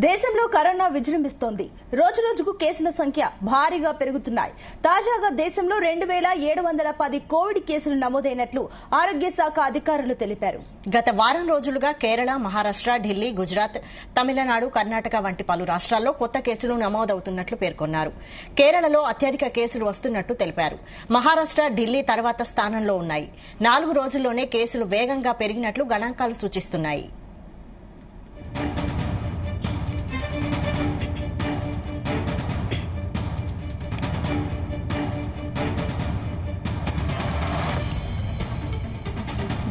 దేశంలో కరోనా విజృంభిస్తోంది. రోజు రోజుకు కేసుల సంఖ్య భారీగా పెరుగుతున్నాయి. తాజాగా దేశంలో 2710 కోవిడ్ కేసులు నమోదైనట్లు ఆరోగ్య శాఖ అధికారులు తెలిపారు. గత వారం రోజులుగా కేరళ, మహారాష్ట్ర, ఢిల్లీ, గుజరాత్, తమిళనాడు, కర్ణాటక వంటి పలు రాష్ట్రాల్లో కొత్త కేసులు నమోదవుతున్నట్లు పేర్కొన్నారు. కేరళలో అత్యధిక కేసులు వస్తున్నట్టు తెలిపారు. మహారాష్ట్ర, ఢిల్లీ తర్వాత స్థానంలో ఉన్నాయి. 4 రోజుల్లోనే కేసులు వేగంగా పెరిగినట్లు గణాంకాలు సూచిస్తున్నాయి.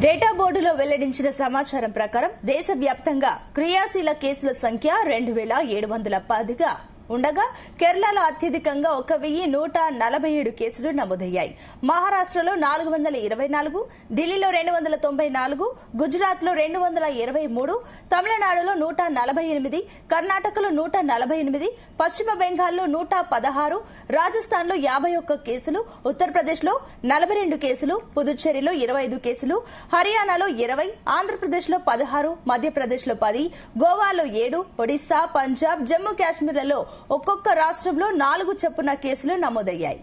డేటా బోర్డులో వెల్లడించిన సమాచారం ప్రకారం దేశవ్యాప్తంగా క్రియాశీల కేసుల సంఖ్య 2710గా ఉండగా కేరళలో అత్యధికంగా 1147 కేసులు నమోదయ్యాయి. మహారాష్ట్రలో 424, ఢిల్లీలో 294, గుజరాత్లో 223, తమిళనాడులో 148, కర్ణాటకలో 148, పశ్చిమ బెంగాల్లో 116, రాజస్థాన్లో 51 కేసులు, ఉత్తరప్రదేశ్లో 42 కేసులు, పుదుచ్చేరిలో 25 కేసులు, హర్యానాలో 20, ఆంధ్రప్రదేశ్లో 16, మధ్యప్రదేశ్లో 10, గోవాలో 7, ఒడిశా, పంజాబ్, జమ్మూ కాశ్మీర్లలో ఒక్కొక్క రాష్ట్రంలో 4 చొప్పున కేసులు నమోదయ్యాయి.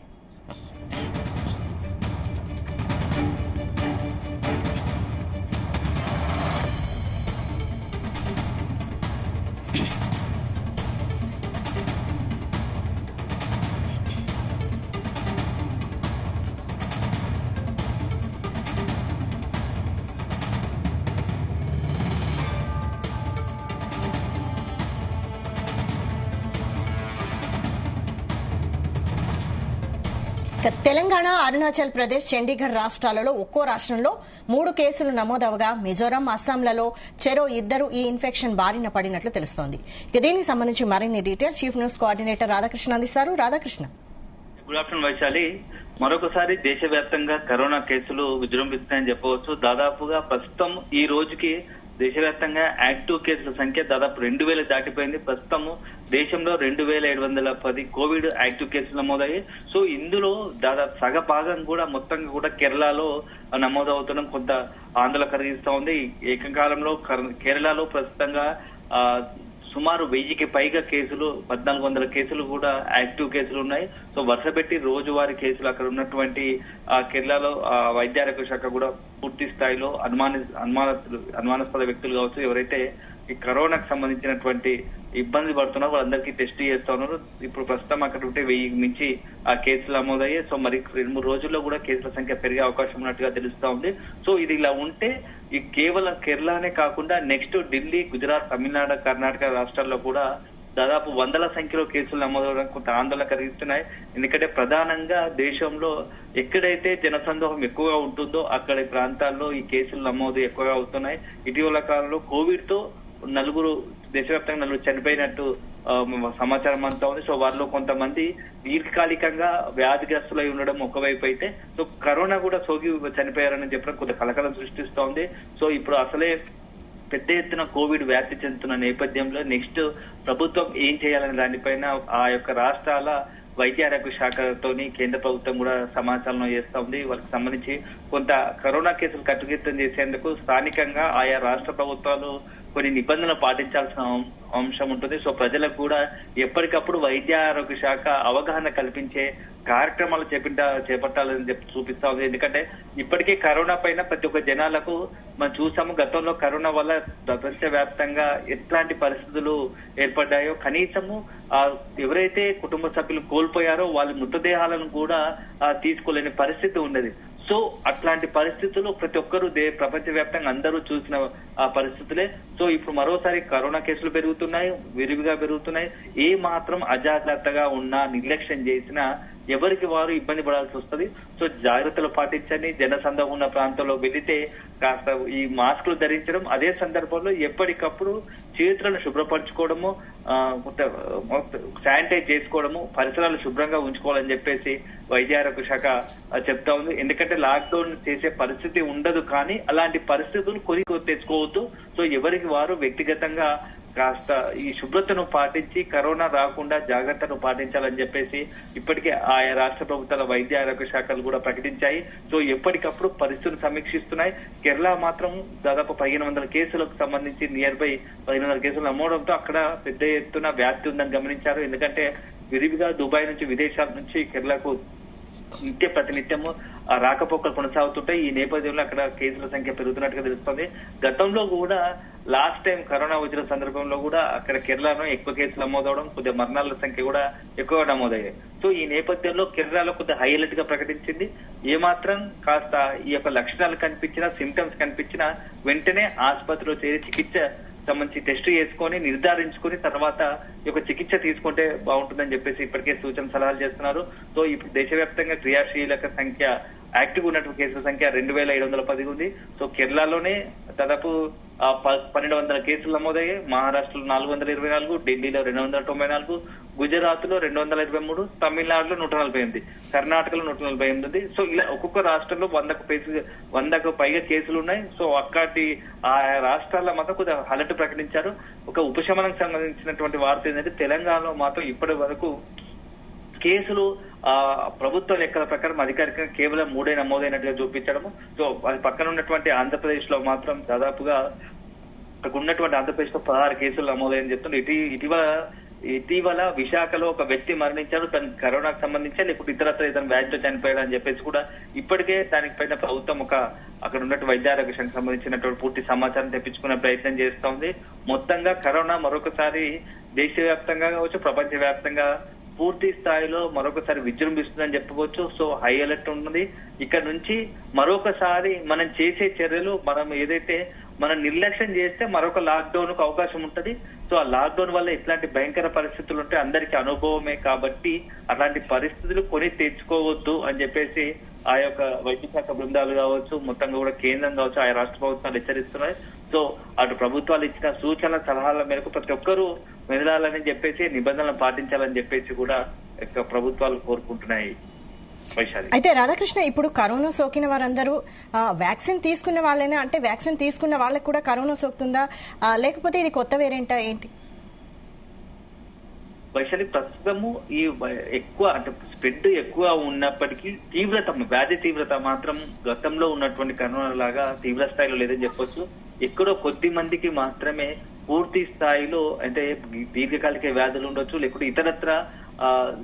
తెలంగాణ, అరుణాచల్ ప్రదేశ్, చండీగఢ్ రాష్ట్రాలలో ఒక్కో రాష్ట్రంలో 3 కేసులు నమోదవగా మిజోరాం, అస్సాంలలో చెరో 2 ఈ ఇన్ఫెక్షన్ బారిన పడినట్లు తెలుస్తోంది. దీనికి సంబంధించి మరిన్ని detail chief news coordinator Radhakrishna అందిస్తారు. రాధాకృష్ణ. Good afternoon Vaishali. మరొకసారి దేశవ్యాప్తంగా కరోనా కేసులు విజృంభిస్తున్నాయని చెప్పవచ్చు. దాదాపుగా ప్రస్తుతం ఈ రోజుకి దేశవ్యాప్తంగా యాక్టివ్ కేసుల సంఖ్య దాదాపు 2000 దాటిపోయింది. ప్రస్తుతం దేశంలో 2710 కోవిడ్ యాక్టివ్ కేసులు నమోదయ్యాయి. సో ఇందులో దాదాపు సగభాగం కూడా మొత్తంగా కూడా కేరళలో నమోదవుతుండడం కొంత ఆందోళన కలిగిస్తా ఉంది. ఏకకాలంలో కేరళలో ప్రస్తుతంగా సుమారు 1000కి పైగా కేసులు, 1400 కేసులు కూడా యాక్టివ్ కేసులు ఉన్నాయి. సో వరుస పెట్టి రోజువారీ కేసులు అక్కడ ఉన్నటువంటి కేరళలో వైద్యారోగ్య శాఖ కూడా పూర్తి స్థాయిలో అనుమానాస్పద వ్యక్తులు కావచ్చు, ఎవరైతే ఈ కరోనాకు సంబంధించినటువంటి ఇబ్బంది పడుతున్నారో వాళ్ళందరికీ టెస్ట్ చేస్తా ఉన్నారు. ఇప్పుడు ప్రస్తుతం అక్కడ ఉంటే 1000 మించి ఆ కేసులు నమోదయ్యాయి. సో మరి 2-3 రోజుల్లో కూడా కేసుల సంఖ్య పెరిగే అవకాశం ఉన్నట్టుగా తెలుస్తా ఉంది. సో ఇది ఇలా ఉంటే ఈ కేవలం కేరళనే కాకుండా నెక్స్ట్ ఢిల్లీ, గుజరాత్, తమిళనాడు, కర్ణాటక రాష్ట్రాల్లో కూడా దాదాపు 100ల సంఖ్యలో కేసులు నమోదవడం కొంత ఆందోళన కలిగిస్తున్నాయి. ఎందుకంటే ప్రధానంగా దేశంలో ఎక్కడైతే జనసందోహం ఎక్కువగా ఉంటుందో అక్కడి ప్రాంతాల్లో ఈ కేసులు నమోదు ఎక్కువగా అవుతున్నాయి. ఇటీవల కాలంలో కోవిడ్ తో దేశవ్యాప్తంగా 4 చనిపోయినట్టు సమాచారం అంతా ఉంది. సో వారిలో కొంతమంది దీర్ఘకాలికంగా వ్యాధిగ్రస్తులై ఉండడం ఒకవైపు అయితే, సో కరోనా కూడా సోకి చనిపోయారని చెప్పడం కొంత కలకలం సృష్టిస్తూ ఉంది. సో ఇప్పుడు అసలే పెద్ద ఎత్తున కోవిడ్ వ్యాప్తి చెందుతున్న నేపథ్యంలో నెక్స్ట్ ప్రభుత్వం ఏం చేయాలనే దానిపైన ఆ యొక్క రాష్ట్రాల వైద్యారోగ్య శాఖతోని కేంద్ర ప్రభుత్వం కూడా సమాచారం చేస్తా ఉంది. వాళ్ళకి సంబంధించి కొంత కరోనా కేసులు కట్టుదిట్టం చేసేందుకు స్థానికంగా ఆయా రాష్ట్ర ప్రభుత్వాలు కొన్ని నిబంధనలు పాటించాల్సిన అంశం ఉంటుంది. సో ప్రజలకు కూడా ఎప్పటికప్పుడు వైద్య ఆరోగ్య శాఖ అవగాహన కల్పించే కార్యక్రమాలు చేపట్టాలని చెప్పి చూపిస్తా ఉంది. ఎందుకంటే ఇప్పటికే కరోనా పైన ప్రతి ఒక్క జనాలకు మనం చూసాము. గతంలో కరోనా వల్ల ప్రపంచవ్యాప్తంగా ఎట్లాంటి పరిస్థితులు ఏర్పడ్డాయో, కనీసము ఎవరైతే కుటుంబ సభ్యులు కోల్పోయారో వాళ్ళ మృతదేహాలను కూడా తీసుకోలేని పరిస్థితి ఉండేది. సో అట్లాంటి పరిస్థితులు ప్రతి ఒక్కరూ ప్రపంచవ్యాప్తంగా అందరూ చూసిన ఆ పరిస్థితులే. సో ఇప్పుడు మరోసారి కరోనా కేసులు పెరుగుతున్నాయి, విరివిగా పెరుగుతున్నాయి. ఏ మాత్రం అజాగ్రత్తగా ఉన్నా, నిర్లక్ష్యం చేసినా ఎవరికి వారు ఇబ్బంది పడాల్సి వస్తుంది. సో జాగ్రత్తలు పాటించండి. జనసందోహం ఉన్న ప్రాంతంలో వెళితే కాస్త ఈ మాస్కులు ధరించడం, అదే సందర్భంలో ఎప్పటికప్పుడు చేతులను శుభ్రపరచుకోవడము, శానిటైజ్ చేసుకోవడము, పరిసరాలు శుభ్రంగా ఉంచుకోవాలని చెప్పేసి వైద్యారోగ్య శాఖ చెప్తా ఉంది. ఎందుకంటే లాక్డౌన్ చేసే పరిస్థితి ఉండదు, కానీ అలాంటి పరిస్థితులు కొని తెచ్చుకోవద్దు. సో ఎవరికి వారు వ్యక్తిగతంగా కాస్త ఈ శుభ్రతను పాటించి కరోనా రాకుండా జాగ్రత్తను పాటించాలని చెప్పేసి ఇప్పటికే ఆయా రాష్ట్ర ప్రభుత్వాల వైద్య ఆరోగ్య శాఖలు కూడా ప్రకటించాయి. సో ఎప్పటికప్పుడు పరిస్థితులు సమీక్షిస్తున్నాయి. కేరళ మాత్రం దాదాపు 1500 కేసులకు సంబంధించి నియర్ బై 1500 కేసులు నమోడంతో అక్కడ పెద్ద ఎత్తున వ్యాప్తి ఉందని గమనించారు. ఎందుకంటే విరివిగా దుబాయ్ నుంచి విదేశాల నుంచి కేరళకు ప్రతినిత్యము రాకపోకలు కొనసాగుతుంటాయి. ఈ నేపథ్యంలో అక్కడ కేసుల సంఖ్య పెరుగుతున్నట్టుగా తెలుస్తోంది. గతంలో కూడా లాస్ట్ టైం కరోనా వచ్చిన సందర్భంలో కూడా అక్కడ కేరళలో ఎక్కువ కేసులు నమోదవడం, కొద్దిగా మరణాల సంఖ్య కూడా ఎక్కువగా నమోదయ్యాయి. సో ఈ నేపథ్యంలో కేరళలో కొద్దిగా హైలైట్ గా ప్రకటించింది. ఏమాత్రం కాస్త ఈ యొక్క లక్షణాలు కనిపించినా, సిమ్టమ్స్ కనిపించినా వెంటనే ఆసుపత్రిలో చేరి చికిత్స సంబంధించి టెస్ట్ చేసుకొని నిర్ధారించుకుని తర్వాత ఈ యొక్క చికిత్స తీసుకుంటే బాగుంటుందని చెప్పేసి ఇప్పటికే సూచన సలహాలు చేస్తున్నారు. సో ఇప్పుడు దేశవ్యాప్తంగా క్రియాశీలక సంఖ్య, యాక్టివ్ ఉన్నటువంటి కేసుల సంఖ్య 2710 ఉంది. సో కేరళలోనే దాదాపు 1200 కేసులు నమోదయ్యాయి. మహారాష్ట్రలో 424, ఢిల్లీలో 294, గుజరాత్ లో 223, తమిళనాడులో 148, కర్ణాటకలో 148. సో ఇలా ఒక్కొక్క రాష్ట్రంలో 100కు పైగా కేసులు ఉన్నాయి. సో అక్కడి ఆ రాష్ట్రాల్లో మాత్రం కొద్దిగా అలర్ట్ ప్రకటించారు. ఒక ఉపశమనం సంబంధించినటువంటి వార్త ఏంటంటే తెలంగాణలో మాత్రం ఇప్పటి వరకు కేసులు ప్రభుత్వ లెక్కల ప్రకారం అధికారికంగా కేవలం 3 నమోదైనట్టుగా చూపించడము. సో అది పక్కన ఉన్నటువంటి ఆంధ్రప్రదేశ్ లో మాత్రం దాదాపుగా ఉన్నటువంటి ఆంధ్రప్రదేశ్ లో 16 కేసులు నమోదైందని చెప్తున్నారు. ఇటీవల విశాఖలో ఒక వ్యక్తి మరణించారు. తన కరోనాకు సంబంధించి లేకపోతే ఇతరత్ర ఇతను వ్యాధితో చనిపోయాడు అని చెప్పేసి కూడా ఇప్పటికే దానిపైన ప్రభుత్వం అక్కడ ఉన్నటువంటి వైద్యారోగ్య శాఖకు సంబంధించినటువంటి పూర్తి సమాచారం తెప్పించుకునే ప్రయత్నం చేస్తోంది. మొత్తంగా కరోనా మరొకసారి దేశవ్యాప్తంగా కావచ్చు, ప్రపంచ వ్యాప్తంగా పూర్తి స్థాయిలో మరొకసారి విజృంభిస్తుందని చెప్పుకోవచ్చు. సో హై అలర్ట్ ఉన్నది. ఇక్కడ నుంచి మరొకసారి మనం చేసే చర్యలు ఏదైతే మనం నిర్లక్ష్యం చేస్తే మరొక లాక్డౌన్ కు అవకాశం ఉంటది. సో ఆ లాక్డౌన్ వల్ల ఇట్లాంటి భయంకర పరిస్థితులు ఉంటే అందరికీ అనుభవమే కాబట్టి అలాంటి పరిస్థితులు కొని తెచ్చుకోవద్దు అని చెప్పేసి ఆ యొక్క వైద్య శాఖ బృందాలు కావచ్చు, మొత్తంగా కూడా కేంద్రం కావచ్చు, ఆయా రాష్ట్ర ప్రభుత్వాలు హెచ్చరిస్తున్నాయి. సో అటు ప్రభుత్వాలు ఇచ్చిన సూచనల సలహాల మేరకు ప్రతి ఒక్కరూ మెదలాలని చెప్పేసి, నిబంధనలు పాటించాలని చెప్పేసి కూడా ప్రభుత్వాలు కోరుకుంటున్నాయి. అయితే రాధాకృష్ణ, ఇప్పుడు కరోనా సోకిన వారందరూ వ్యాక్సిన్ తీసుకున్న వాళ్ళైనా, అంటే వ్యాక్సిన్ తీసుకున్న వాళ్ళకి కూడా కరోనా సోకుతుందా, లేకపోతే ఇది కొత్త వేరియంటా ఏంటి? వైశాలి, ప్రస్తుతము ఈ ఎక్కువ అంటే స్ప్రెడ్ ఎక్కువ ఉన్నప్పటికీ వ్యాధి తీవ్రత మాత్రం గతంలో ఉన్నటువంటి కరోనా లాగా తీవ్ర స్థాయిలో లేదని చెప్పొచ్చు. ఎక్కడో కొద్ది మందికి మాత్రమే పూర్తి స్థాయిలో అంటే దీర్ఘకాలిక వ్యాధులు ఉండొచ్చు, లేకుంటే ఇతరత్ర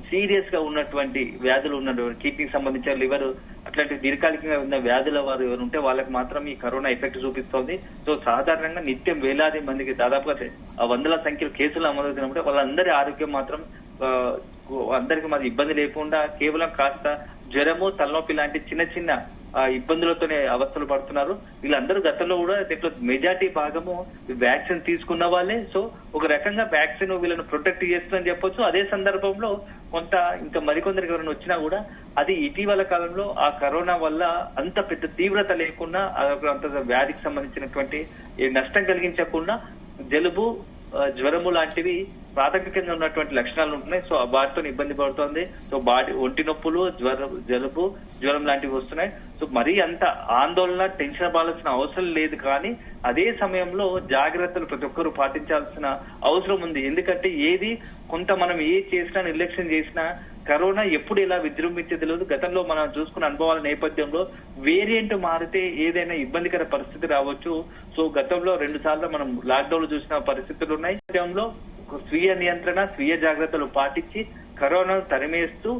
సీరియస్ గా ఉన్నటువంటి వ్యాధులు ఉన్నటువంటి కిడ్నీకి సంబంధించిన లివర్ అట్లాంటి దీర్ఘకాలికంగా ఉన్న వ్యాధుల వారు ఎవరు ఉంటే వాళ్ళకి మాత్రం ఈ కరోనా ఎఫెక్ట్ చూపిస్తోంది. సో సాధారణంగా నిత్యం వేలాది మందికి దాదాపుగా 100ల సంఖ్యలో కేసులు నమోదవుతున్నప్పుడు వాళ్ళందరి ఆరోగ్యం మాత్రం అందరికి మరి ఇబ్బంది లేకుండా కేవలం కాస్త జ్వరము, తలనొప్పి లాంటి చిన్న చిన్న ఇబ్బందులతోనే అవస్థలు పడుతున్నారు. వీళ్ళందరూ గతంలో కూడా దీంట్లో మెజార్టీ భాగము వ్యాక్సిన్ తీసుకున్న వాళ్ళే. సో ఒక రకంగా వ్యాక్సిన్ వీళ్ళని ప్రొటెక్ట్ చేస్తుందని చెప్పొచ్చు. అదే సందర్భంలో కొంత ఇంకా మరికొందరికి ఎవరైనా వచ్చినా కూడా అది ఇటీవల కాలంలో ఆ కరోనా వల్ల అంత పెద్ద తీవ్రత లేకుండా అంత వ్యాధికి సంబంధించినటువంటి నష్టం కలిగించకుండా జలుబు, జ్వరము లాంటివి ప్రాథమికంగా ఉన్నటువంటి లక్షణాలు ఉంటున్నాయి. సో వాటితో ఇబ్బంది పడుతుంది. సో ఒంటి నొప్పులు, జలుబు, జ్వరం లాంటివి వస్తున్నాయి. సో మరీ అంత ఆందోళన, టెన్షన్ పడాల్సిన అవసరం లేదు. కానీ అదే సమయంలో జాగ్రత్తలు ప్రతి ఒక్కరూ పాటించాల్సిన అవసరం ఉంది. ఎందుకంటే కొంత మనం చేసినా, నిర్లక్ష్యం చేసినా కరోనా ఎప్పుడు ఎలా విజృంభించే తెలియదు. గతంలో మనం చూసుకున్న అనుభవాల నేపథ్యంలో వేరియంట్ మారితే ఏదైనా ఇబ్బందికర పరిస్థితి రావచ్చు. సో గతంలో 2 సార్లు మనం లాక్డౌన్ చూసిన పరిస్థితులు ఉన్నాయి. స్వీయ నియంత్రణ, స్వీయ జాగ్రత్తలు పాటించి కరోనాను తరిమేస్తూ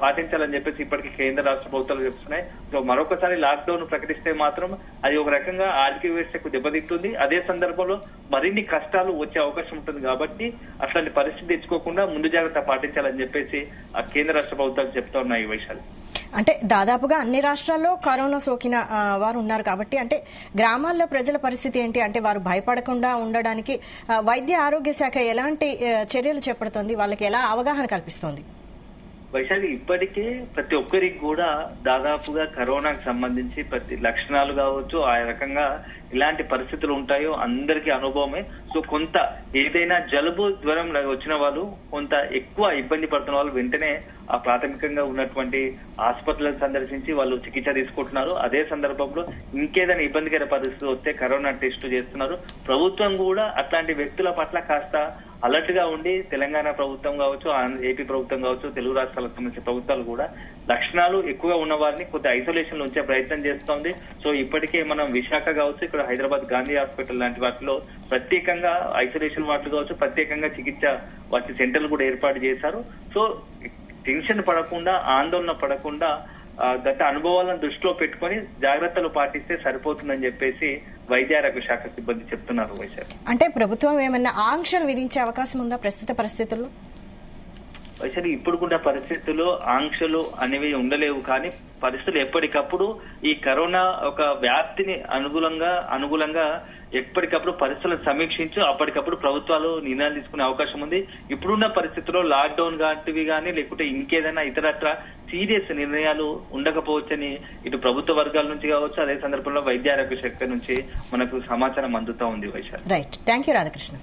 పాటించాలని చెప్పేసి ఇప్పటికీ కేంద్ర రాష్ట్ర ప్రభుత్వాలు చెప్తున్నాయి. సో మరొకసారి లాక్డౌన్ ప్రకటిస్తే మాత్రం అది ఒక రకంగా ఆర్థిక వ్యవస్థకు దెబ్బతింటుంది. అదే సందర్భంలో మరిన్ని కష్టాలు వచ్చే అవకాశం ఉంటుంది. కాబట్టి అట్లాంటి పరిస్థితి తెచ్చుకోకుండా ముందు జాగ్రత్త పాటించాలని చెప్పేసి ఆ కేంద్ర రాష్ట్ర ప్రభుత్వాలు చెప్తా ఉన్నాయి. వైశాలి, అంటే దాదాపుగా అన్ని రాష్ట్రాల్లో కరోనా సోకిన వారు ఉన్నారు కాబట్టి అంటే గ్రామాల్లో ప్రజల పరిస్థితి ఏంటి, అంటే వారు భయపడకుండా ఉండడానికి వైద్య ఆరోగ్య శాఖ ఎలాంటి చర్యలు చేపడుతోంది, వాళ్ళకి ఎలా అవగాహన కల్పిస్తోంది? వైశాలి ఇప్పటికే ప్రతి ఒక్కరికి కూడా దాదాపుగా కరోనాకు సంబంధించి ప్రతి లక్షణాలు కావచ్చు ఆ రకంగా ఇలాంటి పరిస్థితులు ఉంటాయో అందరికీ అనుభవమే. సో కొంత ఏదైనా జలుబు జ్వరం వచ్చిన వాళ్ళు కొంత ఎక్కువ ఇబ్బంది పడుతున్న వాళ్ళు వెంటనే ఆ ప్రాథమికంగా ఉన్నటువంటి ఆసుపత్రులను సందర్శించి వాళ్ళు చికిత్స తీసుకుంటున్నారు. అదే సందర్భంలో ఇంకేదైనా ఇబ్బందికర పరిస్థితి వస్తే కరోనా టెస్ట్ చేస్తున్నారు. ప్రభుత్వం కూడా అట్లాంటి వ్యక్తుల పట్ల కాస్త అలర్ట్ గా ఉండి తెలంగాణ ప్రభుత్వం కావచ్చు, ఏపీ ప్రభుత్వం కావచ్చు, తెలుగు రాష్ట్రాలకు సంబంధించిన ప్రభుత్వాలు కూడా లక్షణాలు ఎక్కువగా ఉన్న వారిని కొద్ది ఐసోలేషన్ లో ఉంచే ప్రయత్నం చేస్తోంది. సో ఇప్పటికే మనం విశాఖ కావచ్చు, ఇక్కడ హైదరాబాద్ గాంధీ హాస్పిటల్ లాంటి వాటిలో ప్రత్యేకంగా ఐసోలేషన్ వార్డులు కావచ్చు, ప్రత్యేకంగా చికిత్స వాటి సెంటర్లు కూడా ఏర్పాటు చేశారు. సో టెన్షన్ పడకుండా, ఆందోళన పడకుండా గత అనుభవాలను దృష్టిలో పెట్టుకుని జాగ్రత్తలు పాటిస్తే సరిపోతుందని చెప్పేసి వైద్యారోగ్య శాఖ సిబ్బంది చెప్తున్నారు. వైశాఖ అంటే ప్రభుత్వం ఏమన్నా ఆంక్షలు విధించే అవకాశం ఉందా ప్రస్తుత పరిస్థితుల్లో? వైశాఖ ఇప్పుడున్న పరిస్థితుల్లో ఆంక్షలు అనేవి ఉండలేవు, కానీ పరిస్థితులు ఎప్పటికప్పుడు ఈ కరోనా ఒక వ్యాప్తిని అనుగుణంగా ఎప్పటికప్పుడు పరిస్థితులను సమీక్షించు అప్పటికప్పుడు ప్రభుత్వాలు నిర్ణయాలు తీసుకునే అవకాశం ఉంది. ఇప్పుడున్న పరిస్థితుల్లో లాక్డౌన్ లాంటివి కానీ లేకుంటే ఇంకేదైనా ఇతరత్ర సీరియస్ నిర్ణయాలు ఉండకపోవచ్చని ఇటు ప్రభుత్వ వర్గాల నుంచి కావచ్చు, అదే సందర్భంలో వైద్యారోగ్య శాఖ నుంచి మనకు సమాచారం అందుతా ఉంది. వైశాఖ రైట్, థ్యాంక్ యూ రాధాకృష్ణ.